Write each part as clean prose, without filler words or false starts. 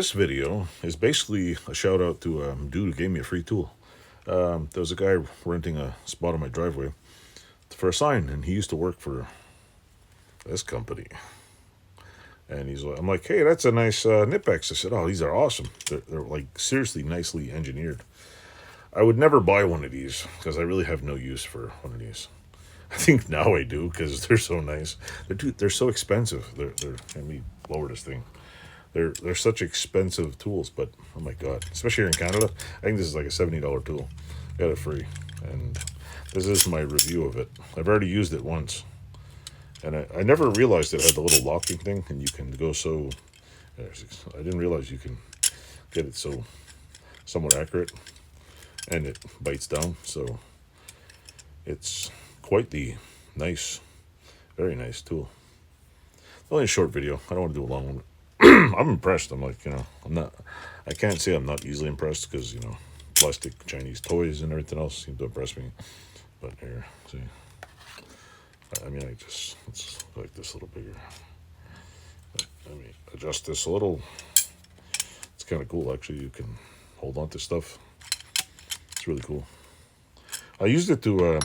this video is basically a shout out to a dude who gave me a free tool. There was a guy renting a spot on my driveway for a sign, and he used to work for this company. And I'm like, hey, that's a nice Nipex. I said, oh, these are awesome. They're like seriously nicely engineered. I would never buy one of these because I really have no use for one of these. I think now I do because they're so nice. They're so expensive. Let me lower this thing. They're such expensive tools, but oh my god, especially here in Canada, I think this is like a $70 tool. Got it free, and this is my review of it. I've already used it once, and I never realized it had the little locking thing, and you can go so. I didn't realize you can get it so somewhat accurate, and it bites down, so it's quite the nice, very nice tool. Only a short video. I don't want to do a long one. I'm impressed. I'm like, I can't say I'm not easily impressed because, plastic Chinese toys and everything else seem to impress me. But here, see. It's like this a little bigger. Let me adjust this a little. It's kind of cool, actually. You can hold on to stuff. It's really cool. I used it to,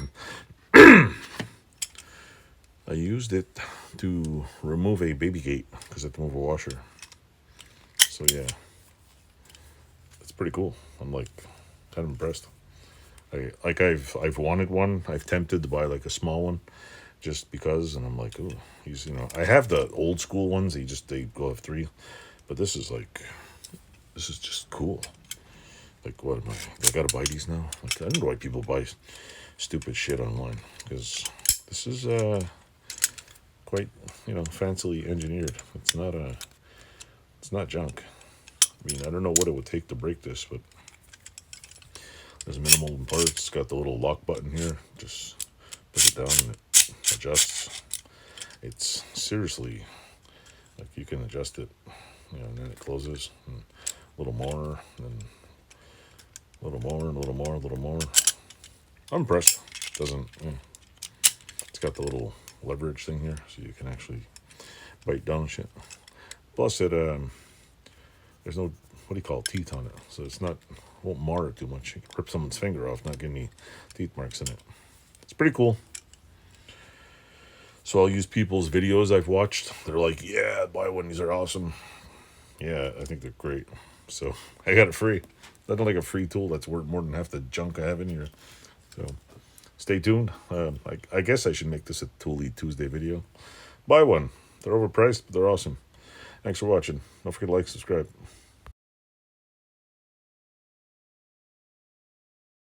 remove a baby gate because I had to move a washer. So yeah, it's pretty cool. I'm like kind of impressed. I've wanted one. I've tempted to buy like a small one, just because, and I'm like, ooh, I have the old school ones. They go have three, but this is just cool. Like, what am I gotta buy these now? Like, I don't know why people buy stupid shit online, because this is quite fancily engineered. It's not junk. I mean, I don't know what it would take to break this, but there's minimal parts. It's got the little lock button here. Just put it down and it adjusts. It's seriously like you can adjust it, and then it closes. And a little more, and a little more, and a little more, a little more. I'm impressed. It's got the little leverage thing here, so you can actually bite down shit. Plus, there's no, what do you call it, teeth on it, so won't mar it too much. You can rip someone's finger off, not get any teeth marks in it. It's pretty cool. So I'll use people's videos I've watched. They're like, yeah, buy one. These are awesome. Yeah, I think they're great. So I got it free. Nothing like a free tool that's worth more than half the junk I have in here. So stay tuned. I guess I should make this a Tool Eat Tuesday video. Buy one. They're overpriced, but they're awesome. Thanks for watching. Don't forget to like, subscribe.